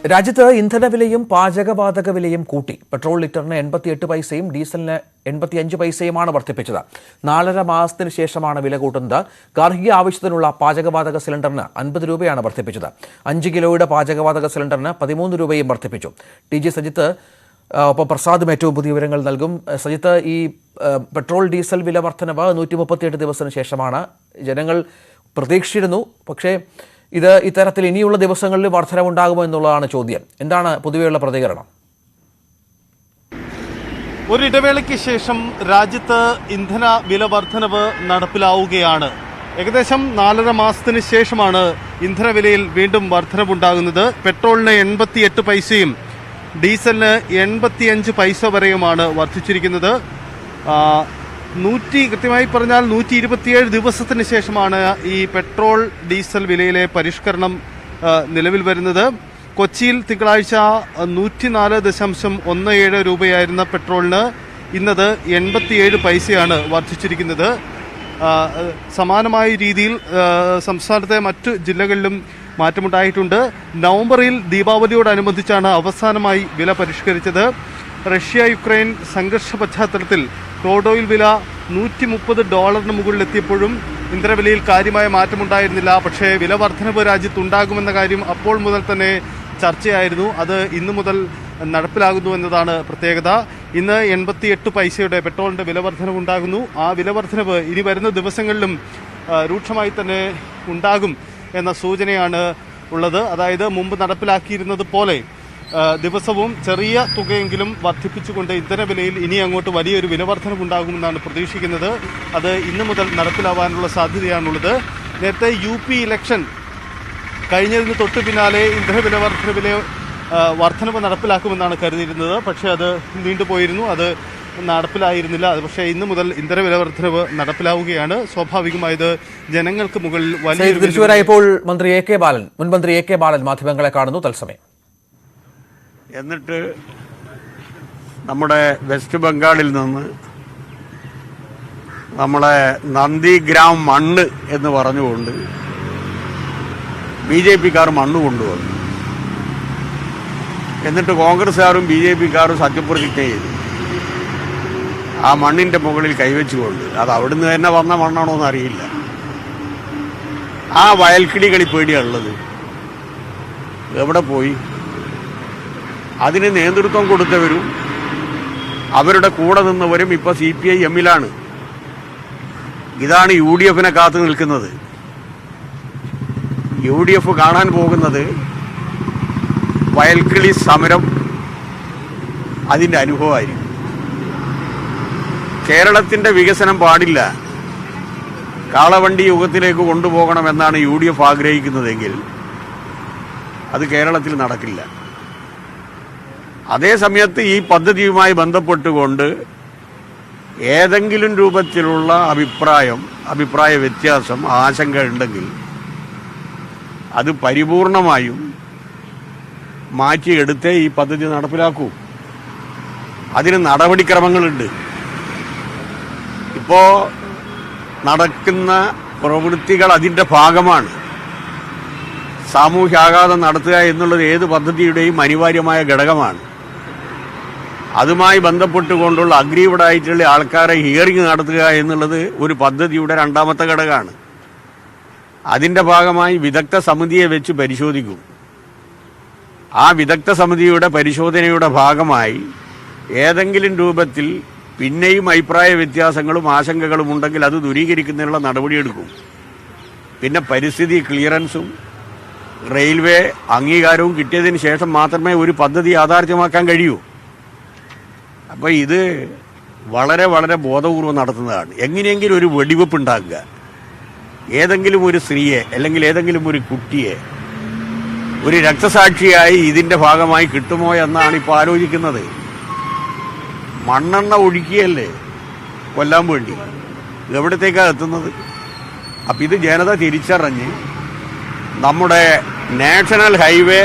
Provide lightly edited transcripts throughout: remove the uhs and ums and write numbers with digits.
രാജ്യത്ത് ഇന്ധനവിലയും പാചകവാതക വിലയും കൂട്ടി. പെട്രോൾ ലിറ്ററിന് 88 പൈസയും ഡീസലിന് 85 പൈസയുമാണ് വർദ്ധിപ്പിച്ചത്. 4.5 മാസത്തിന് ശേഷമാണ് വില കൂട്ടുന്നത്. ഗാർഹിക ആവശ്യത്തിനുള്ള പാചകവാതക സിലിണ്ടറിന് 50 രൂപയാണ് വർദ്ധിപ്പിച്ചത്. 5 കിലോയുടെ പാചകവാതക സിലിണ്ടറിന് 13 രൂപയും വർദ്ധിപ്പിച്ചു. ടി.ജി. സജിത്ത് ഒപ്പം പ്രസാദും ഏറ്റവും പുതിയ വിവരങ്ങൾ നൽകും. സജിത്ത്, ഈ പെട്രോൾ ഡീസൽ വില വർധനവ് 138 ദിവസത്തിന് ശേഷമാണ്. ജനങ്ങൾ പ്രതീക്ഷിച്ചിരുന്നു, പക്ഷേ ഇത് ഇത്തരത്തിൽ ഇനിയുള്ള ദിവസങ്ങളിൽ വർധനവുണ്ടാകുമോ എന്നുള്ളതാണ് ചോദ്യം. എന്താണ് പൊതുവെയുള്ള പ്രതികരണം? ഒരിടവേളയ്ക്ക് ശേഷം രാജ്യത്ത് ഇന്ധന വില വർധനവ് നടപ്പിലാവുകയാണ്. ഏകദേശം 4.5 മാസത്തിന് ശേഷമാണ് ഇന്ധനവിലയിൽ വീണ്ടും വർധനവുണ്ടാകുന്നത്. പെട്രോളിന് 88 പൈസയും ഡീസലിന് 85 പൈസ വരെയുമാണ് വർദ്ധിച്ചിരിക്കുന്നത്. കൃത്യമായി പറഞ്ഞാൽ 127 ദിവസത്തിന് ശേഷമാണ് ഈ പെട്രോൾ ഡീസൽ വിലയിലെ പരിഷ്കരണം നിലവിൽ വരുന്നത്. കൊച്ചിയിൽ തിങ്കളാഴ്ച 104.17 രൂപയായിരുന്ന പെട്രോളിന് ഇന്നത് 87 പൈസയാണ് വർദ്ധിച്ചിരിക്കുന്നത്. സമാനമായ രീതിയിൽ സംസ്ഥാനത്തെ മറ്റു ജില്ലകളിലും മാറ്റമുണ്ടായിട്ടുണ്ട്. നവംബറിൽ ദീപാവലിയോടനുബന്ധിച്ചാണ് അവസാനമായി വില പരിഷ്കരിച്ചത്. റഷ്യ യുക്രൈൻ സംഘർഷ പശ്ചാത്തലത്തിൽ ക്രൂഡ് ഓയിൽ വില $130 മുകളിലെത്തിയപ്പോഴും ഇന്ധനവിലയിൽ കാര്യമായ മാറ്റമുണ്ടായിരുന്നില്ല. പക്ഷേ വില വർധനവ് രാജ്യത്തുണ്ടാകുമെന്ന കാര്യം അപ്പോൾ മുതൽ തന്നെ ചർച്ചയായിരുന്നു. അത് ഇന്നു മുതൽ നടപ്പിലാകുന്നു എന്നതാണ് പ്രത്യേകത. ഇന്ന് 88 പൈസയുടെ പെട്രോളിൻ്റെ വില വർധനവ് ഉണ്ടാകുന്നു. ആ വില വർധനവ് ഇനി വരുന്ന ദിവസങ്ങളിലും രൂക്ഷമായി തന്നെ ഉണ്ടാകും എന്ന സൂചനയാണ് ഉള്ളത്. അതായത് മുമ്പ് നടപ്പിലാക്കിയിരുന്നത് പോലെ ദിവസവും ചെറിയ തുകയെങ്കിലും വർദ്ധിപ്പിച്ചുകൊണ്ട് ഇന്ധനവിലയിൽ ഇനി അങ്ങോട്ട് വലിയൊരു വിലവർധനവുണ്ടാകുമെന്നാണ് പ്രതീക്ഷിക്കുന്നത്. അത് ഇന്നു മുതൽ നടപ്പിലാവാനുള്ള സാധ്യതയാണുള്ളത്. നേരത്തെ UP ഇലക്ഷൻ കഴിഞ്ഞതിന് തൊട്ട് പിന്നാലെ ഇന്ധനവില വർധനവ് നടപ്പിലാക്കുമെന്നാണ് കരുതിയിരുന്നത്. പക്ഷേ അത് നീണ്ടുപോയിരുന്നു, അത് നടപ്പിലായിരുന്നില്ല. പക്ഷേ ഇന്നു മുതൽ ഇന്ധനവില വർധനവ് നടപ്പിലാവുകയാണ്. സ്വാഭാവികമായത് ജനങ്ങൾക്ക് മുകളിൽ വലിയ. ഇപ്പോൾ മന്ത്രി മുൻ മന്ത്രി AK ബാലൻ മാധ്യമങ്ങളെ കാണുന്നു തത്സമയം. എന്നിട്ട് നമ്മുടെ വെസ്റ്റ് ബംഗാളിൽ നിന്ന് നമ്മളെ നന്ദിഗ്രാം മണ്ണ് എന്ന് പറഞ്ഞുകൊണ്ട് BJP-ക്കാർ മണ്ണ് കൊണ്ടുവന്നു. എന്നിട്ട് കോൺഗ്രസ്സുകാരും BJP-ക്കാരും സത്യപ്രതിജ്ഞ ചെയ്തു ആ മണ്ണിൻ്റെ മുകളിൽ കൈവച്ചുകൊണ്ട്. അത് അവിടുന്ന് തന്നെ വന്ന മണ്ണാണോ എന്നറിയില്ല. ആ വയൽക്കിളികളി പേടിയുള്ളത് എവിടെ പോയി? അതിന് നേതൃത്വം കൊടുത്തവരും അവരുടെ കൂടെ നിന്നവരും ഇപ്പോൾ CPI-Mലാണ്. ഇതാണ് UDF-നെ കാത്തു നിൽക്കുന്നത്. UDF കാണാൻ പോകുന്നത് വയൽക്കിളി സമരം, അതിൻ്റെ അനുഭവമായിരിക്കും. കേരളത്തിൻ്റെ വികസനം പാടില്ല, കാളവണ്ടി യുഗത്തിലേക്ക് കൊണ്ടുപോകണമെന്നാണ് UDF ആഗ്രഹിക്കുന്നതെങ്കിൽ അത് കേരളത്തിൽ നടക്കില്ല. അതേ സമയത്ത് ഈ പദ്ധതിയുമായി ബന്ധപ്പെട്ടുകൊണ്ട് ഏതെങ്കിലും രൂപത്തിലുള്ള അഭിപ്രായ വ്യത്യാസം, ആശങ്ക ഉണ്ടെങ്കിൽ അത് പരിപൂർണമായും മാറ്റിയെടുത്തേ ഈ പദ്ധതി നടപ്പിലാക്കൂ. അതിന് നടപടിക്രമങ്ങളുണ്ട്. ഇപ്പോൾ നടക്കുന്ന പ്രവൃത്തികൾ അതിൻ്റെ ഭാഗമാണ്. സാമൂഹ്യാഘാതം നടത്തുക എന്നുള്ളത് ഏത് പദ്ധതിയുടെയും അനിവാര്യമായ ഘടകമാണ്. അതുമായി ബന്ധപ്പെട്ടുകൊണ്ടുള്ള അഗ്രീവ്ഡ് ആയിട്ടുള്ള ആൾക്കാരെ ഹിയറിംഗ് നടത്തുക എന്നുള്ളത് ഒരു പദ്ധതിയുടെ രണ്ടാമത്തെ ഘടകമാണ്. അതിൻ്റെ ഭാഗമായി വിദഗ്ധ സമിതിയെ വെച്ച് പരിശോധിക്കും. ആ വിദഗ്ധ സമിതിയുടെ പരിശോധനയുടെ ഭാഗമായി ഏതെങ്കിലും രൂപത്തിൽ പിന്നെയും അഭിപ്രായ വ്യത്യാസങ്ങളും ആശങ്കകളും ഉണ്ടെങ്കിൽ അത് ദൂരീകരിക്കുന്നതിനുള്ള നടപടിയെടുക്കും. പിന്നെ പരിസ്ഥിതി ക്ലിയറൻസും റെയിൽവേ അംഗീകാരവും കിട്ടിയതിന് ശേഷം മാത്രമേ ഒരു പദ്ധതി യാഥാർത്ഥ്യമാക്കാൻ കഴിയൂ. അപ്പോൾ ഇത് വളരെ വളരെ ബോധപൂർവം നടത്തുന്നതാണ്. എങ്ങനെയെങ്കിലും ഒരു വെടിവെപ്പ് ഉണ്ടാക്കുക, ഏതെങ്കിലും ഒരു സ്ത്രീയെ അല്ലെങ്കിൽ ഏതെങ്കിലും ഒരു കുട്ടിയെ ഒരു രക്തസാക്ഷിയായി ഇതിൻ്റെ ഭാഗമായി കിട്ടുമോ എന്നാണ് ഇപ്പോൾ ആലോചിക്കുന്നത്. മണ്ണെണ്ണ ഒഴുക്കിയല്ലേ കൊല്ലാൻ വേണ്ടി, എവിടത്തേക്കാണ് എത്തുന്നത്? അപ്പം ഇത് ജനത തിരിച്ചറിഞ്ഞ് നമ്മുടെ നാഷണൽ ഹൈവേ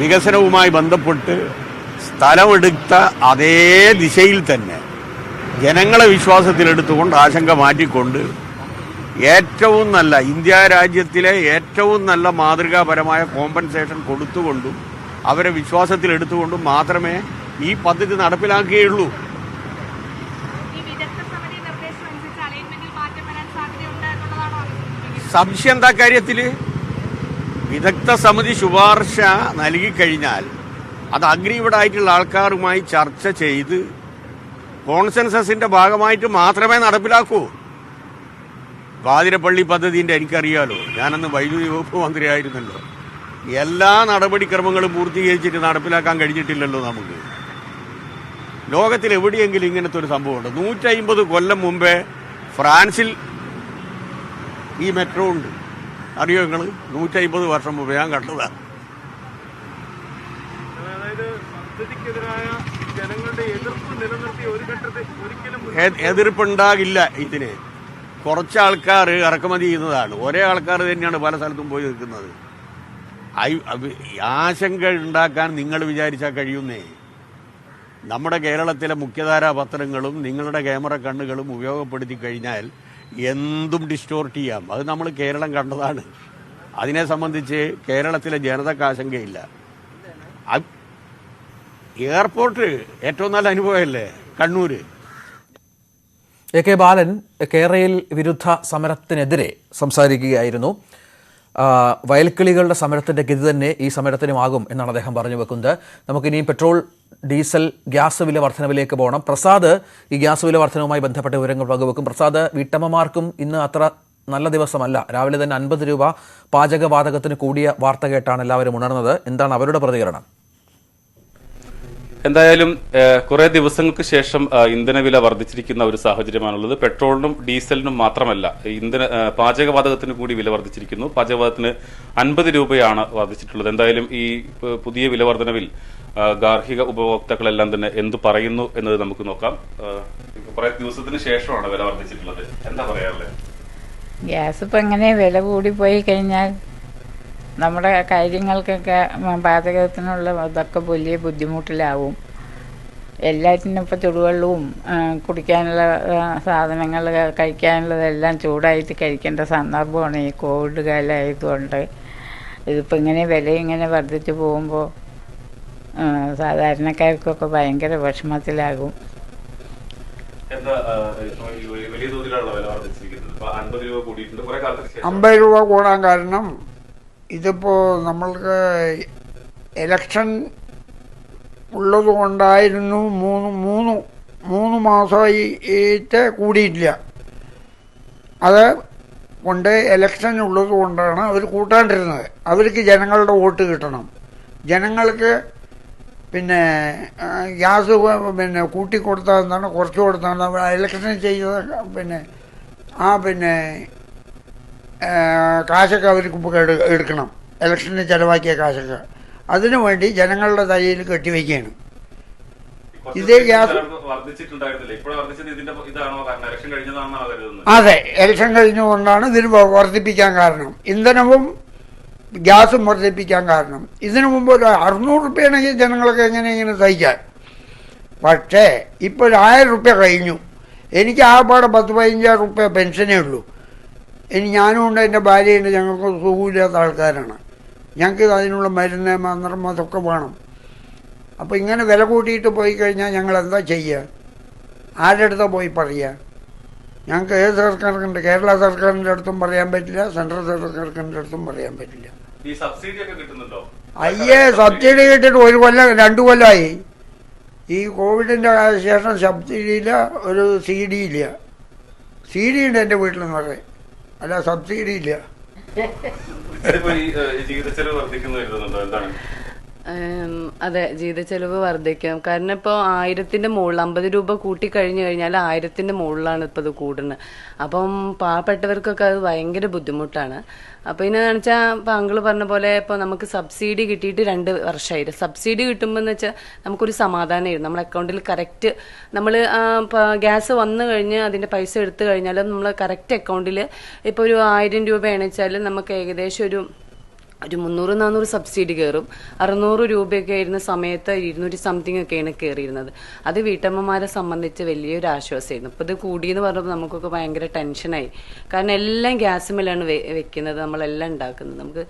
വികസനവുമായി ബന്ധപ്പെട്ട് സ്ഥലമെടുത്ത അതേ ദിശയിൽ തന്നെ ജനങ്ങളെ വിശ്വാസത്തിലെടുത്തുകൊണ്ട് ആശങ്ക മാറ്റിക്കൊണ്ട് ഏറ്റവും നല്ല ഇന്ത്യ രാജ്യത്തിലെ ഏറ്റവും നല്ല മാതൃകാപരമായ കോമ്പൻസേഷൻ കൊടുത്തുകൊണ്ടും അവരെ വിശ്വാസത്തിൽ എടുത്തുകൊണ്ടും മാത്രമേ ഈ പദ്ധതി നടപ്പിലാക്കുകയുള്ളൂ. സംശയം എന്താ കാര്യത്തിൽ? വിദഗ്ധ സമിതി ശുപാർശ നൽകിക്കഴിഞ്ഞാൽ അത് അഗ്രീവഡായിട്ടുള്ള ആൾക്കാരുമായി ചർച്ച ചെയ്ത് കോൺസെൻസസിന്റെ ഭാഗമായിട്ട് മാത്രമേ നടപ്പിലാക്കൂ. വാതിരപ്പള്ളി പദ്ധതിന്റെ എനിക്കറിയാലോ, ഞാനന്ന് വൈദ്യുതി വകുപ്പ് മന്ത്രിയായിരുന്നല്ലോ. എല്ലാ നടപടിക്രമങ്ങളും പൂർത്തീകരിച്ചിട്ട് നടപ്പിലാക്കാൻ കഴിഞ്ഞിട്ടില്ലല്ലോ നമുക്ക്. ലോകത്തിൽ എവിടെയെങ്കിലും ഇങ്ങനത്തെ ഒരു സംഭവമുണ്ട്? 150 കൊല്ലം മുമ്പേ ഫ്രാൻസിൽ ഈ മെട്രോ ഉണ്ട്, അറിയോ നിങ്ങൾ? 150 വർഷം മുമ്പ് ഞാൻ കണ്ടതാണ്. എതിർപ്പുണ്ടാകില്ല. ഇതിന് കുറച്ച് ആൾക്കാർ ഇറക്കുമതി ചെയ്യുന്നതാണ്, ഒരേ ആൾക്കാർ തന്നെയാണ് പല സ്ഥലത്തും പോയി നിൽക്കുന്നത്. ആശങ്ക ഉണ്ടാക്കാൻ നിങ്ങൾ വിചാരിച്ചാൽ കഴിയുന്നേ. നമ്മുടെ കേരളത്തിലെ മുഖ്യധാരാ പത്രങ്ങളും നിങ്ങളുടെ ക്യാമറ കണ്ണുകളും ഉപയോഗപ്പെടുത്തി കഴിഞ്ഞാൽ എന്തും ഡിസ്റ്റോർട്ട് ചെയ്യാം. അത് നമ്മൾ കേരളം കണ്ടതാണ്. അതിനെ സംബന്ധിച്ച് കേരളത്തിലെ ജനതക്ക് ആശങ്കയില്ല. എയർപോർട്ട് ഏറ്റവും നല്ല അനുഭവമല്ലേ കണ്ണൂര്. AK ബാലൻ കേരയിൽ വിരുദ്ധ സമരത്തിനെതിരെ സംസാരിക്കുകയായിരുന്നു. വയൽക്കിളികളുടെ സമരത്തിന്റെ ഗതി തന്നെ ഈ സമരത്തിനുമാകും എന്നാണ് അദ്ദേഹം പറഞ്ഞു വെക്കുന്നത്. നമുക്കിനിയും പെട്രോൾ, ഡീസൽ, ഗ്യാസ് വില വർധനവിലേക്ക് പോകണം. പ്രസാദ് ഈ ഗ്യാസ് വില വർധനവുമായി ബന്ധപ്പെട്ട വിവരങ്ങൾ പങ്കുവെക്കും. പ്രസാദ്, വീട്ടമ്മമാർക്കും ഇന്ന് അത്ര നല്ല ദിവസമല്ല. രാവിലെ തന്നെ 50 രൂപ പാചകവാതകത്തിന് കൂടിയ വാർത്ത കേട്ടാണ് എല്ലാവരും ഉണർന്നത്. എന്താണ് അവരുടെ പ്രതികരണം? എന്തായാലും കുറെ ദിവസങ്ങൾക്ക് ശേഷം ഇന്ധനവില വർദ്ധിച്ചിരിക്കുന്ന ഒരു സാഹചര്യമാണുള്ളത്. പെട്രോളിനും ഡീസലിനും മാത്രമല്ല, പാചകവാതകത്തിന് കൂടി വില വർദ്ധിച്ചിരിക്കുന്നു. പാചകവാതകത്തിന് 50 രൂപയാണ് വർദ്ധിച്ചിട്ടുള്ളത്. എന്തായാലും ഈ പുതിയ വില വർധനവിൽ ഗാർഹിക ഉപഭോക്താക്കളെല്ലാം തന്നെ എന്തു പറയുന്നു എന്നത് നമുക്ക് നോക്കാം. കുറെ ദിവസത്തിന് ശേഷമാണ് വില വർദ്ധിച്ചിട്ടുള്ളത്. എന്താ പറയാറുള്ളത്? ഗ്യാസ് ഇപ്പം എങ്ങനെ വില കൂടിപ്പോയി കഴിഞ്ഞാൽ നമ്മുടെ കാര്യങ്ങൾക്കൊക്കെ പാചകത്തിനുള്ള ഇതൊക്കെ വലിയ ബുദ്ധിമുട്ടിലാവും. എല്ലാറ്റിനും ഇപ്പോൾ ചുടുവെള്ളവും കുടിക്കാനുള്ള സാധനങ്ങൾ കഴിക്കാനുള്ളതെല്ലാം ചൂടായിട്ട് കഴിക്കേണ്ട സന്ദർഭമാണ് ഈ കോവിഡ് കാലമായതുകൊണ്ട്. ഇതിപ്പോൾ ഇങ്ങനെ വില ഇങ്ങനെ വർദ്ധിച്ചു പോകുമ്പോൾ സാധാരണക്കാർക്കൊക്കെ ഭയങ്കര വിഷമത്തിലാകും. 50 രൂപ കൂടാൻ കാരണം ഇതിപ്പോൾ നമ്മൾക്ക് ഇലക്ഷൻ ഉള്ളത് കൊണ്ടായിരുന്നു. മൂന്ന് മാസമായിട്ട് കൂടിയില്ല. അത് കൊണ്ട് ഇലക്ഷൻ ഉള്ളത് കൊണ്ടാണ് അവർ കൂട്ടാണ്ടിരുന്നത്. അവർക്ക് ജനങ്ങളുടെ വോട്ട് കിട്ടണം. ജനങ്ങൾക്ക് പിന്നെ ഗ്യാസ് പിന്നെ കൂട്ടിക്കൊടുത്താൽ എന്താണ്, കുറച്ച് കൊടുത്താണ് ഇലക്ഷൻ ചെയ്ത പിന്നെ കാശൊക്കെ അവർക്ക് എടുക്കണം. ഇലക്ഷന് ചിലവാക്കിയ കാശൊക്കെ അതിനു വേണ്ടി ജനങ്ങളുടെ തലയിൽ കെട്ടിവെക്കുകയാണ്. ഇതേ ഗ്യാസ് അതെ, ഇലക്ഷൻ കഴിഞ്ഞുകൊണ്ടാണ് ഇതിന് വർദ്ധിപ്പിക്കാൻ കാരണം. ഇന്ധനവും ഗ്യാസും വർദ്ധിപ്പിക്കാൻ കാരണം. ഇതിനു മുമ്പ് ഒരു 600 റുപ്യയാണെങ്കിൽ ജനങ്ങളൊക്കെ എങ്ങനെ സഹിക്കാൻ. പക്ഷേ ഇപ്പോൾ 1000 റുപ്യ കഴിഞ്ഞു. എനിക്ക് ആകെപ്പാടെ 10-15 റുപ്യ പെൻഷനേ ഉള്ളൂ. ഇനി ഞാനും ഉണ്ട്, എൻ്റെ ഭാര്യയുണ്ട്. ഞങ്ങൾക്ക് സുഖമില്ലാത്ത ആൾക്കാരാണ്. ഞങ്ങൾക്ക് അതിനുള്ള മരുന്ന്, മന്ത്രം, അതൊക്കെ വേണം. അപ്പോൾ ഇങ്ങനെ വില കൂട്ടിയിട്ട് പോയി കഴിഞ്ഞാൽ ഞങ്ങൾ എന്താ ചെയ്യുക? ആരുടെ അടുത്താണ് പോയി പറയുക? ഞങ്ങൾക്ക് ഏത് സർക്കാർക്കുണ്ട്? കേരള സർക്കാരിൻ്റെ അടുത്തും പറയാൻ പറ്റില്ല, സെൻട്രൽ സർക്കാരിൻ്റെ അടുത്തും പറയാൻ പറ്റില്ല. അയ്യേ, സബ്സിഡി കിട്ടിയിട്ട് 1 കൊല്ലം 2 കൊല്ലമായി. ഈ കോവിഡിൻ്റെ ശേഷം സബ്സിഡിയില്ല, ഒരു CD ഇല്ല. CD ഉണ്ട് എൻ്റെ വീട്ടിലെന്ന് പറയും, അല്ല സബ്സിഡി ഇല്ല. അതെ, ജീവിതച്ചെലവ് വർദ്ധിക്കും. കാരണം ഇപ്പോൾ 1000-ന്റെ മുകളിൽ 50 രൂപ കൂട്ടി കഴിഞ്ഞു കഴിഞ്ഞാൽ 1000-ന്റെ മുകളിലാണ് ഇപ്പോൾ ഇത് കൂടുന്നത്. അപ്പം പാവപ്പെട്ടവർക്കൊക്കെ അത് ഭയങ്കര ബുദ്ധിമുട്ടാണ്. അപ്പോൾ ഇതിനെന്ന് വെച്ചാൽ ഇപ്പോൾ അങ്കിള് പറഞ്ഞ പോലെ ഇപ്പോൾ നമുക്ക് സബ്സിഡി കിട്ടിയിട്ട് 2 വർഷമായി. സബ്സിഡി കിട്ടുമ്പോൾ എന്ന് വെച്ചാൽ നമുക്കൊരു സമാധാനമായിരുന്നു. നമ്മുടെ അക്കൗണ്ടിൽ കറക്റ്റ് നമ്മൾ ഗ്യാസ് വന്നു കഴിഞ്ഞ് അതിൻ്റെ പൈസ എടുത്തു കഴിഞ്ഞാൽ നമ്മൾ കറക്റ്റ് അക്കൗണ്ടിൽ ഇപ്പോൾ ഒരു 1000 രൂപയാണെന്ന് വെച്ചാൽ നമുക്ക് ഏകദേശം ഒരു ഒരു 300-400 സബ്സിഡി കയറും. 600 രൂപയൊക്കെ ആയിരുന്ന സമയത്ത് 200 സംതിങ് ഒക്കെയാണ് കയറിയിരുന്നത്. അത് വീട്ടമ്മമാരെ സംബന്ധിച്ച് വലിയൊരു ആശ്വാസമായിരുന്നു. ഇപ്പോൾ ഇത് കൂടിയെന്ന് പറഞ്ഞപ്പോൾ നമുക്കൊക്കെ ഭയങ്കര ടെൻഷനായി. കാരണം എല്ലാം ഗ്യാസുമേലാണ് വെക്കുന്നത്, നമ്മളെല്ലാം ഉണ്ടാക്കുന്നത്. നമുക്ക്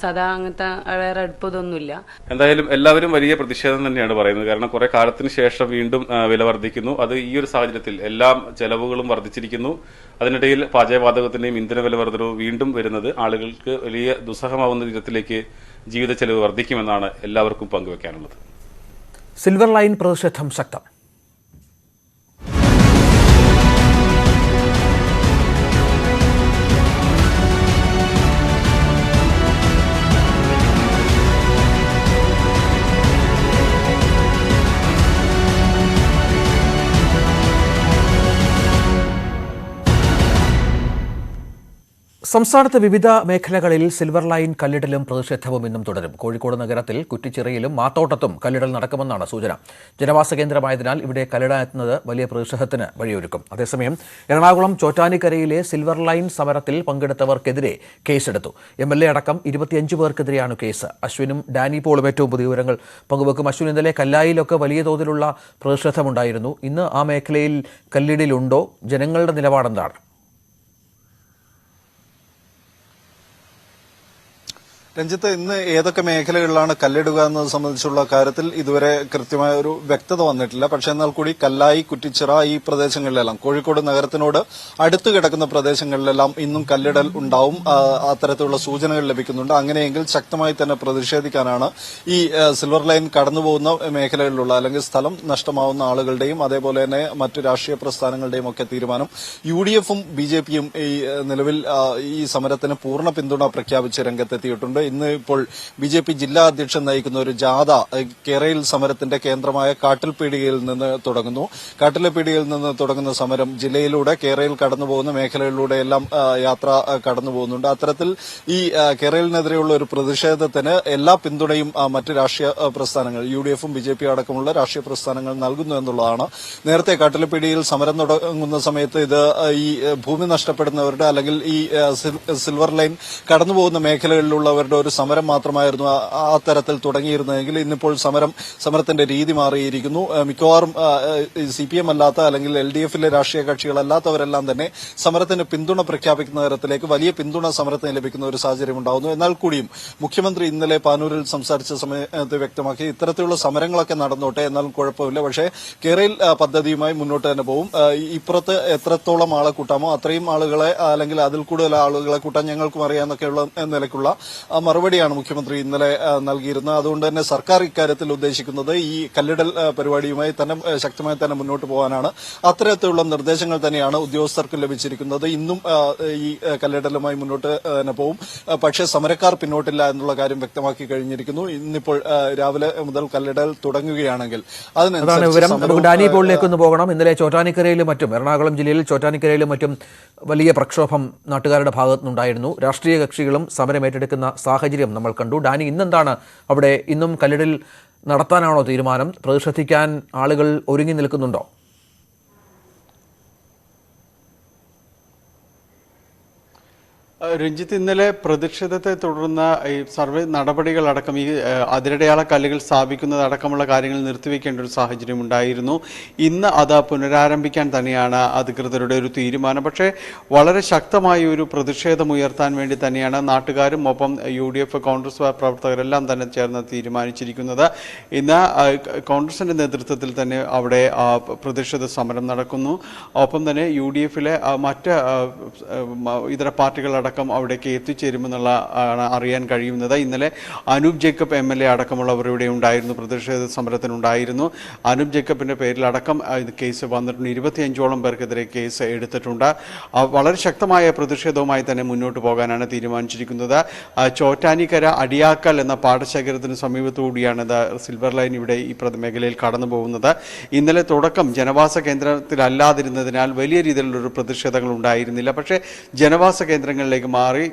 സദാ അങ്ങനത്തെ വേറെ അടുപ്പതൊന്നുമില്ല. എന്തായാലും എല്ലാവരും വലിയ പ്രതിഷേധം തന്നെയാണ് പറയുന്നത്. കാരണം കുറെ കാലത്തിന് ശേഷം വീണ്ടും വില വർദ്ധിക്കുന്നു. അത് ഈ ഒരു സാഹചര്യത്തിൽ എല്ലാ ചെലവുകളും വർദ്ധിച്ചിരിക്കുന്നു. അതിനിടയിൽ പാചകവാതകത്തിന്റെയും ഇന്ധന വില വർധനവും വീണ്ടും വരുന്നത് ആളുകൾക്ക് വലിയ ദുസ്സഹമാവുന്ന വിധത്തിലേക്ക് ജീവിത ചെലവ് വർദ്ധിക്കുമെന്നാണ് എല്ലാവർക്കും പങ്കുവെക്കാനുള്ളത്. സിൽവർ ലൈൻ പ്രതിഷേധം ശക്തം. സംസ്ഥാനത്ത് വിവിധ മേഖലകളിൽ സിൽവർ ലൈൻ കല്ലിടലും പ്രതിഷേധവും ഇന്നും തുടരും. കോഴിക്കോട് നഗരത്തിൽ കുറ്റിച്ചിറയിലും മാത്തോട്ടത്തും കല്ലിടൽ നടക്കുമെന്നാണ് സൂചന. ജനവാസ കേന്ദ്രമായതിനാൽ ഇവിടെ കല്ലിടാനെത്തുന്നത് വലിയ പ്രതിഷേധത്തിന് വഴിയൊരുക്കും. അതേസമയം എറണാകുളം ചോറ്റാനിക്കരയിലെ സിൽവർ ലൈൻ സമരത്തിൽ പങ്കെടുത്തവർക്കെതിരെ കേസെടുത്തു. MLA അടക്കം 25 പേർക്കെതിരെയാണ് കേസ്. അശ്വിനും ഡാനി പോളും ഏറ്റവും പുതിയ വിവരങ്ങൾ പങ്കുവെക്കും. അശ്വിൻ, ഇന്നലെ കല്ലായിലൊക്കെ വലിയ തോതിലുള്ള പ്രതിഷേധമുണ്ടായിരുന്നു. ഇന്ന് ആ മേഖലയിൽ കല്ലിടലുണ്ടോ? ജനങ്ങളുടെ നിലപാടെന്താണ്? രഞ്ജിത്ത്, ഇന്ന് ഏതൊക്കെ മേഖലകളിലാണ് കല്ലിടുക എന്നത് സംബന്ധിച്ചുള്ള കാര്യത്തിൽ ഇതുവരെ കൃത്യമായ ഒരു വ്യക്തത വന്നിട്ടില്ല. പക്ഷേ എന്നാൽ കൂടി കല്ലായി, കുറ്റിച്ചിറ ഈ പ്രദേശങ്ങളിലെല്ലാം, കോഴിക്കോട് നഗരത്തിനോട് അടുത്ത് കിടക്കുന്ന പ്രദേശങ്ങളിലെല്ലാം ഇന്നും കല്ലിടൽ ഉണ്ടാവും. അത്തരത്തിലുള്ള സൂചനകൾ ലഭിക്കുന്നുണ്ട്. അങ്ങനെയെങ്കിൽ ശക്തമായി തന്നെ പ്രതിഷേധിക്കാനാണ് ഈ സിൽവർ ലൈൻ കടന്നുപോകുന്ന മേഖലകളിലുള്ള അല്ലെങ്കിൽ സ്ഥലം നഷ്ടമാവുന്ന ആളുകളുടെയും അതേപോലെ തന്നെ മറ്റ് രാഷ്ട്രീയ പ്രസ്ഥാനങ്ങളുടെയും ഒക്കെ തീരുമാനം. UDF-ഉം BJP-യും ഈ നിലവിൽ ഈ സമരത്തിന് പൂർണ്ണ പിന്തുണ പ്രഖ്യാപിച്ച് രംഗത്തെത്തിയിട്ടുണ്ട്. ഇന്ന് ഇപ്പോൾ BJP ജില്ലാ അധ്യക്ഷൻ നയിക്കുന്ന ഒരു ജാഥ കേരയിൽ സമരത്തിന്റെ കേന്ദ്രമായ കാട്ടിൽപീടികയിൽ നിന്ന് തുടങ്ങുന്നു. കാട്ടിൽപീടികയിൽ നിന്ന് തുടങ്ങുന്ന സമരം ജില്ലയിലൂടെ കേരയിൽ കടന്നുപോകുന്ന മേഖലകളിലൂടെ എല്ലാം യാത്ര കടന്നുപോകുന്നുണ്ട്. അത്തരത്തിൽ ഈ കേരളിനെതിരെയുള്ള ഒരു പ്രതിഷേധത്തിന് എല്ലാ പിന്തുണയും മറ്റ് രാഷ്ട്രീയ പ്രസ്ഥാനങ്ങൾ, UDF-ഉം BJP അടക്കമുള്ള രാഷ്ട്രീയ പ്രസ്ഥാനങ്ങൾ നൽകുന്നു എന്നുള്ളതാണ്. നേരത്തെ കാട്ടിൽപീടികയിൽ സമരം തുടങ്ങുന്ന സമയത്ത് ഇത് ഈ ഭൂമി നഷ്ടപ്പെടുന്നവരുടെ അല്ലെങ്കിൽ ഈ സിൽവർ ലൈൻ കടന്നുപോകുന്ന മേഖലകളിലുള്ളവരുടെ ഒരു സമരം മാത്രമായിരുന്നു ആ തരത്തിൽ തുടങ്ങിയിരുന്നതെങ്കിൽ ഇന്നിപ്പോൾ സമരത്തിന്റെ രീതി മാറിയിരിക്കുന്നു. മിക്കവാറും CPM അല്ലാത്ത അല്ലെങ്കിൽ LDF-ലെ രാഷ്ട്രീയ കക്ഷികളല്ലാത്തവരെല്ലാം തന്നെ സമരത്തിന് പിന്തുണ പ്രഖ്യാപിക്കുന്ന തരത്തിലേക്ക് വലിയ പിന്തുണ സമരത്തിന് ലഭിക്കുന്ന ഒരു സാഹചര്യം ഉണ്ടാകുന്നു. എന്നാൽ കൂടിയും മുഖ്യമന്ത്രി ഇന്നലെ പാനൂരിൽ സംസാരിച്ച സമയത്ത് വ്യക്തമാക്കി ഇത്തരത്തിലുള്ള സമരങ്ങളൊക്കെ നടന്നോട്ടെ, എന്നാലും കുഴപ്പമില്ല, പക്ഷേ കേരയിൽ പദ്ധതിയുമായി മുന്നോട്ട് തന്നെ പോകും. ഇപ്പുറത്ത് എത്രത്തോളം ആളെ കൂട്ടാമോ അത്രയും ആളുകളെ അല്ലെങ്കിൽ അതിൽ കൂടുതൽ ആളുകളെ കൂട്ടാൻ ഞങ്ങൾക്കും അറിയാമെന്നൊക്കെയുള്ള നിലയ്ക്കുള്ള മറുപടിയാണ് മുഖ്യമന്ത്രി ഇന്നലെ നൽകിയിരുന്നത്. അതുകൊണ്ട് തന്നെ സർക്കാർ ഇക്കാര്യത്തിൽ ഉദ്ദേശിക്കുന്നത് ഈ കല്ലിടൽ പരിപാടിയുമായി തന്നെ ശക്തമായി തന്നെ മുന്നോട്ട് പോകാനാണ്. അത്തരത്തിലുള്ള നിർദ്ദേശങ്ങൾ തന്നെയാണ് ഉദ്യോഗസ്ഥർക്ക് ലഭിച്ചിരിക്കുന്നത്. ഇന്നും ഈ കല്ലിടലുമായി മുന്നോട്ട് തന്നെ പോകും. പക്ഷേ സമരക്കാർ പിന്നോട്ടില്ല എന്നുള്ള കാര്യം വ്യക്തമാക്കി കഴിഞ്ഞിരിക്കുന്നു. ഇന്നിപ്പോൾ രാവിലെ മുതൽ കല്ലിടൽ തുടങ്ങുകയാണെങ്കിൽ അതിനനുസരിച്ച് ഡാനി പോളിലേക്ക് ഒന്ന് പോകണം. ഇന്നലെ ചോറ്റാനിക്കരയിലും മറ്റും, എറണാകുളം ജില്ലയിൽ ചോറ്റാനിക്കരയിലും മറ്റും വലിയ പ്രക്ഷോഭം നാട്ടുകാരുടെ ഭാഗത്തുനിന്നുണ്ടായിരുന്നു. രാഷ്ട്രീയ കക്ഷികളും സമരം ഏറ്റെടുക്കുന്ന സാഹചര്യം നമ്മൾ കണ്ടു. ഡാനി, ഇന്നെന്താണ് അവിടെ? ഇന്നും കല്ലിടൽ നടത്താനാണോ തീരുമാനം? പ്രതിഷേധിക്കാൻ ആളുകൾ ഒരുങ്ങി നിൽക്കുന്നുണ്ടോ? രഞ്ജിത്ത്, ഇന്നലെ പ്രതിഷേധത്തെ തുടർന്ന് ഈ സർവേ നടപടികളടക്കം ഈ അതിരടയാള കല്ലുകൾ സ്ഥാപിക്കുന്നതടക്കമുള്ള കാര്യങ്ങൾ നിർത്തിവെക്കേണ്ട ഒരു സാഹചര്യം ഉണ്ടായിരുന്നു. ഇന്ന് അത് പുനരാരംഭിക്കാൻ തന്നെയാണ് അധികൃതരുടെ ഒരു തീരുമാനം. പക്ഷേ വളരെ ശക്തമായ ഒരു പ്രതിഷേധം ഉയർത്താൻ വേണ്ടി തന്നെയാണ് നാട്ടുകാരും ഒപ്പം UDF, കോൺഗ്രസ് പ്രവർത്തകരെല്ലാം തന്നെ ചേർന്ന് തീരുമാനിച്ചിരിക്കുന്നത്. ഇന്ന് കോൺഗ്രസിന്റെ നേതൃത്വത്തിൽ തന്നെ അവിടെ പ്രതിഷേധ സമരം നടക്കുന്നു. ഒപ്പം തന്നെ UDF-ലെ മറ്റ് ഇതര പാർട്ടികളടക്കം അവിടേക്ക് എത്തിച്ചേരുമെന്നുള്ള അറിയാൻ കഴിയുന്നത്. ഇന്നലെ അനൂപ് ജേക്കബ് MLA അടക്കമുള്ളവർ ഇവിടെ ഉണ്ടായിരുന്നു, പ്രതിഷേധ സമരത്തിനുണ്ടായിരുന്നു. അനൂപ് ജേക്കബിന്റെ പേരിലടക്കം കേസ് വന്നിട്ടുണ്ട്. 25ഓളം പേർക്കെതിരെ കേസ് എടുത്തിട്ടുണ്ട്. വളരെ ശക്തമായ പ്രതിഷേധവുമായി തന്നെ മുന്നോട്ട് പോകാനാണ് തീരുമാനിച്ചിരിക്കുന്നത്. ചോറ്റാനിക്കര അടിയാക്കൽ എന്ന പാടശേഖരത്തിന് സമീപത്തുകൂടിയാണ് സിൽവർ ലൈൻ ഇവിടെ ഈ മേഖലയിൽ കടന്നു പോകുന്നത്. ഇന്നലെ തുടക്കം ജനവാസ കേന്ദ്രത്തിലല്ലാതിരുന്നതിനാൽ വലിയ രീതിയിലുള്ളൊരു പ്രതിഷേധങ്ങൾ ഉണ്ടായിരുന്നില്ല. പക്ഷേ ജനവാസ കേന്ദ്രങ്ങളിലേക്ക് നടപടികളിലേക്ക് മാറി.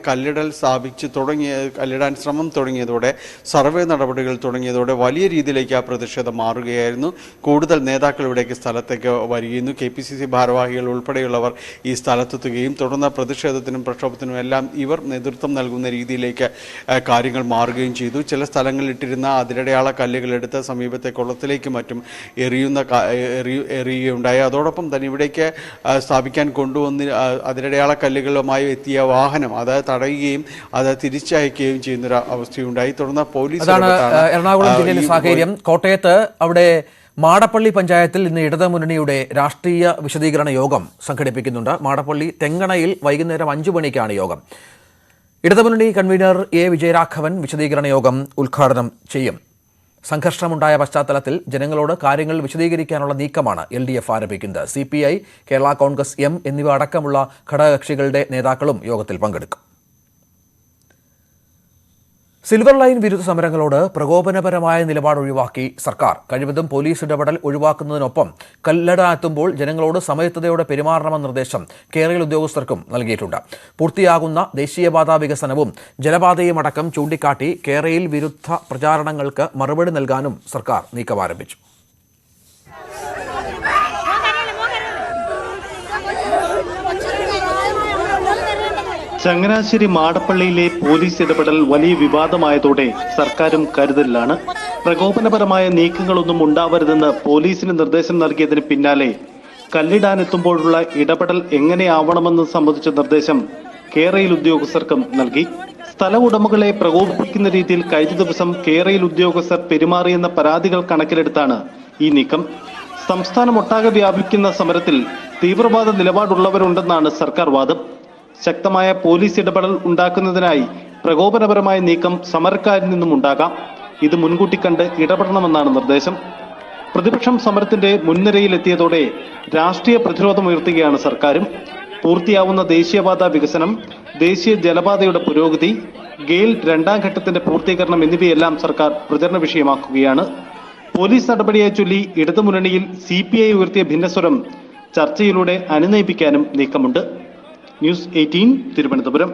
കല്ലിടാൻ ശ്രമം തുടങ്ങിയതോടെ, സർവേ നടപടികൾ തുടങ്ങിയതോടെ വലിയ രീതിയിലേക്ക് ആ പ്രതിഷേധം മാറുകയായിരുന്നു. കൂടുതൽ നേതാക്കൾ ഇവിടേക്ക് സ്ഥലത്തേക്ക് വരികയും KPCC ഭാരവാഹികൾ ഉൾപ്പെടെയുള്ളവർ ഈ സ്ഥലത്തെത്തുകയും തുടർന്ന് പ്രതിഷേധത്തിനും പ്രക്ഷോഭത്തിനും എല്ലാം ഇവർ നേതൃത്വം നൽകുന്ന രീതിയിലേക്ക് കാര്യങ്ങൾ മാറുകയും ചെയ്തു. ചില സ്ഥലങ്ങളിൽ ഇട്ടിരുന്ന അതിരടയാള കല്ലുകൾ എടുത്ത് സമീപത്തെ കുളത്തിലേക്ക് മറ്റും എറിയുകയുണ്ടായി. അതോടൊപ്പം തന്നെ ഇവിടേക്ക് സ്ഥാപിക്കാൻ കൊണ്ടുവന്ന് അതിരടയാള കല്ലുകളുമായി എത്തിയ വാഹനം അത് തടയുകയും അത് തിരിച്ചയക്കുകയും ചെയ്യുന്നൊരു അവസ്ഥയുണ്ടായി. തുടർന്ന് പോലീസ് എറണാകുളം ജില്ലയിലെ സാഹചര്യം കോട്ടയത്ത് അവിടെ മാടപ്പള്ളി പഞ്ചായത്തിൽ ഇന്ന് ഇടതുമുന്നണിയുടെ രാഷ്ട്രീയ വിശദീകരണ യോഗം സംഘടിപ്പിക്കുന്നുണ്ട്. മാടപ്പള്ളി തെങ്ങണയിൽ വൈകുന്നേരം 5 മണിക്കാണ് യോഗം. ഇടതുമുന്നണി കൺവീനർ വിജയരാഘവൻ വിശദീകരണ യോഗം ഉദ്ഘാടനം ചെയ്യും. സംഘർഷമുണ്ടായ പശ്ചാത്തലത്തിൽ ജനങ്ങളോട് കാര്യങ്ങൾ വിശദീകരിക്കാനുള്ള നീക്കമാണ് LDF ആരംഭിക്കുന്നത്. CPI, കേരള കോൺഗ്രസ് M എന്നിവ അടക്കമുള്ള ഘടകകക്ഷികളുടെ നേതാക്കളും യോഗത്തിൽ പങ്കെടുക്കും. സിൽവർ ലൈൻ വിരുദ്ധ സമരങ്ങളോട് പ്രകോപനപരമായ നിലപാട് ഒഴിവാക്കി സർക്കാർ. കഴിവതും പോലീസ് ഇടപെടൽ ഒഴിവാക്കുന്നതിനൊപ്പം കല്ലടയെത്തുമ്പോൾ ജനങ്ങളോട് സമയത്തതയോടെ പെരുമാറണമെന്ന നിർദ്ദേശം കേരള ഉദ്യോഗസ്ഥർക്കും നൽകിയിട്ടുണ്ട്. പൂർത്തിയാകുന്ന ദേശീയപാതാ വികസനവും ജലപാതയും അടക്കം ചൂണ്ടിക്കാട്ടി കേരളയിൽ വിരുദ്ധ പ്രചാരണങ്ങൾക്ക് മറുപടി നൽകാനും സർക്കാർ നീക്കം ആരംഭിച്ചു. ചങ്ങനാശ്ശേരി മാടപ്പള്ളിയിലെ പോലീസ് ഇടപെടൽ വലിയ വിവാദമായതോടെ സർക്കാരും കരുതലിലാണ്. പ്രകോപനപരമായ നീക്കങ്ങളൊന്നും ഉണ്ടാവരുതെന്ന് പോലീസിന് നിർദ്ദേശം നൽകിയതിന് പിന്നാലെ കല്ലിടാനെത്തുമ്പോഴുള്ള ഇടപെടൽ എങ്ങനെയാവണമെന്ന് സംബന്ധിച്ച നിർദ്ദേശം കേരള ഉദ്യോഗസ്ഥർക്കും നൽകി. സ്ഥല ഉടമകളെ പ്രകോപിപ്പിക്കുന്ന രീതിയിൽ കഴിഞ്ഞ ദിവസം കേരള ഉദ്യോഗസ്ഥർ പെരുമാറിയെന്ന പരാതികൾ കണക്കിലെടുത്താണ് ഈ നീക്കം. സംസ്ഥാനമൊട്ടാകെ വ്യാപിക്കുന്ന സമരത്തിൽ തീവ്രവാദ നിലപാടുള്ളവരുണ്ടെന്നാണ് സർക്കാർ വാദം. ശക്തമായ പോലീസ് ഇടപെടൽ ഉണ്ടാക്കുന്നതിനായി പ്രകോപനപരമായ നീക്കം സമരക്കാരിൽ നിന്നും ഉണ്ടാകാം. ഇത് മുൻകൂട്ടി കണ്ട് ഇടപെടണമെന്നാണ് നിർദ്ദേശം. പ്രതിപക്ഷം സമരത്തിന്റെ മുൻനിരയിലെത്തിയതോടെ രാഷ്ട്രീയ പ്രതിരോധമുയർത്തുകയാണ് സർക്കാരും. പൂർത്തിയാവുന്ന ദേശീയപാത വികസനം, ദേശീയ ജലപാതയുടെ പുരോഗതി, ഗെയിൽ 2ാം ഘട്ടത്തിന്റെ പൂർത്തീകരണം എന്നിവയെല്ലാം സർക്കാർ പ്രചരണ വിഷയമാക്കുകയാണ്. പോലീസ് നടപടിയെ ചൊല്ലി ഇടതുമുന്നണിയിൽ CPI ഉയർത്തിയ ഭിന്നസ്വരം ചർച്ചയിലൂടെ അനുനയിപ്പിക്കാനും നീക്കമുണ്ട്. ന്യൂസ് 18 തിരുവനന്തപുരം.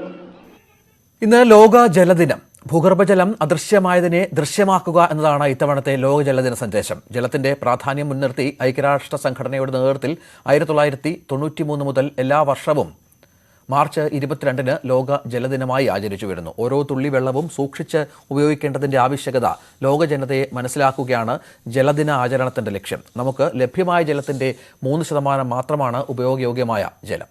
ഇന്ന് ലോക ജലദിനം. ഭൂഗർഭജലം അദൃശ്യമായതിനെ ദൃശ്യമാക്കുക എന്നതാണ് ഇത്തവണത്തെ ലോക ജലദിന സന്ദേശം. ജലത്തിന്റെ പ്രാധാന്യം മുൻനിർത്തി ഐക്യരാഷ്ട്ര സംഘടനയുടെ നേതൃത്വത്തിൽ 1993 മുതൽ എല്ലാ വർഷവും മാർച്ച് 22-ന് ലോക ജലദിനമായി ആചരിച്ചു വരുന്നു. ഓരോ തുള്ളി വെള്ളവും സൂക്ഷിച്ച് ഉപയോഗിക്കേണ്ടതിന്റെ ആവശ്യകത ലോക ജനതയെ മനസ്സിലാക്കുകയാണ് ജലദിന ആചരണത്തിന്റെ ലക്ഷ്യം. നമുക്ക് ലഭ്യമായ ജലത്തിന്റെ 3% മാത്രമാണ് ഉപയോഗയോഗ്യമായ ജലം.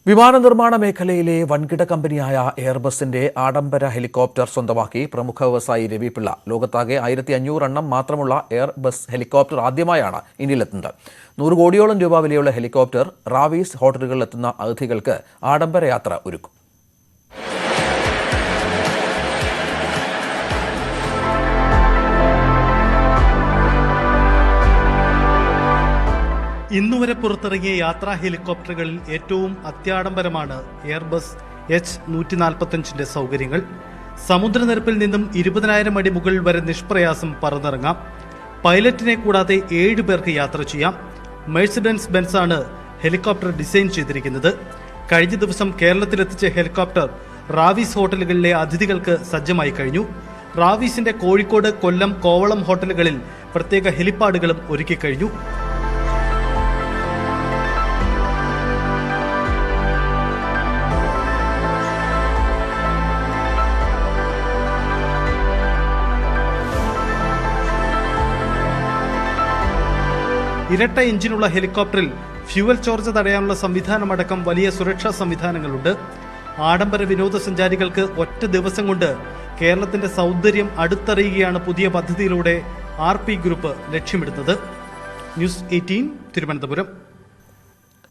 വിമാന നിർമ്മാണ മേഖലയിലെ വൻകിട കമ്പനിയായ എയർബസിന്റെ ആഡംബര ഹെലികോപ്റ്റർ സ്വന്തമാക്കി പ്രമുഖ വ്യവസായി രവി പിള്ള. ലോകത്താകെ 1500 എണ്ണം മാത്രമുള്ള എയർബസ് ഹെലികോപ്റ്റർ ആദ്യമായാണ് ഇന്ത്യയിലെത്തുന്നത്. 100 കോടിയോളം രൂപ വിലയുള്ള ഹെലികോപ്റ്റർ റാവീസ് ഹോട്ടലുകളിലെത്തുന്ന അതിഥികൾക്ക് ആഡംബര യാത്ര ഒരുക്കും. ഇന്നുവരെ പുറത്തിറങ്ങിയ യാത്രാ ഹെലികോപ്റ്ററുകളിൽ ഏറ്റവും അത്യാഡംബരമാണ് എയർബസ് H145ന്റെ സൗകര്യങ്ങൾ. സമുദ്രനിരപ്പിൽ നിന്നും 20,000 അടി മുകളിൽ വരെ നിഷ്പ്രയാസം പറന്നിറങ്ങാം. പൈലറ്റിനെ കൂടാതെ 7 പേർക്ക് യാത്ര ചെയ്യാം. മെഴ്സിഡൻസ് ബെൻസാണ് ഹെലികോപ്റ്റർ ഡിസൈൻ ചെയ്തിരിക്കുന്നത്. കഴിഞ്ഞ ദിവസം കേരളത്തിലെത്തിച്ച ഹെലികോപ്റ്റർ റാവീസ് ഹോട്ടലുകളിലെ അതിഥികൾക്ക് സജ്ജമായി കഴിഞ്ഞു. റാവീസിന്റെ കോഴിക്കോട്, കൊല്ലം, കോവളം ഹോട്ടലുകളിൽ പ്രത്യേക ഹെലിപ്പാഡുകളും ഒരുക്കിക്കഴിഞ്ഞു. ഇരട്ട എഞ്ചിനുള്ള ഹെലികോപ്റ്ററിൽ ഫ്യൂവൽ ചോർച്ച തടയാനുള്ള സംവിധാനമടക്കം വലിയ സുരക്ഷാ സംവിധാനങ്ങളുണ്ട്. ആഡംബര വിനോദസഞ്ചാരികൾക്ക് ഒറ്റ ദിവസം കൊണ്ട് കേരളത്തിന്റെ സൗന്ദര്യം അടുത്തറിയുകയാണ് പുതിയ പദ്ധതിയിലൂടെ RP ഗ്രൂപ്പ് ലക്ഷ്യമിടുന്നത്. ന്യൂസ് 18 തിരുവനന്തപുരം.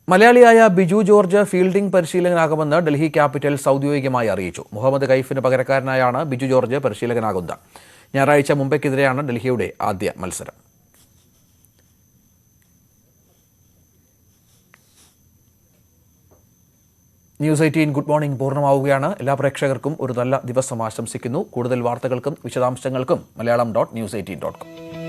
മലയാളിയായ ബിജു ജോർജ് ഫീൽഡിംഗ് പരിശീലകനാകുമെന്ന് ഡൽഹി ക്യാപിറ്റൽസ് ഔദ്യോഗികമായി അറിയിച്ചു. മുഹമ്മദ് കൈഫിന് പകരക്കാരനായാണ് ബിജു ജോർജ് പരിശീലകനാകുന്നത്. ഞായറാഴ്ച മുംബൈക്കെതിരെയാണ് ഡൽഹിയുടെ ആദ്യ മത്സരം. ന്യൂസ് 18 ഗുഡ് മോർണിംഗ് പൂർണ്ണമാവുകയാണ്. എല്ലാ പ്രേക്ഷകർക്കും ഒരു നല്ല ദിവസം ആശംസിക്കുന്നു. കൂടുതൽ വാർത്തകൾക്കും വിശദാംശങ്ങൾക്കും malayalam.news18.com.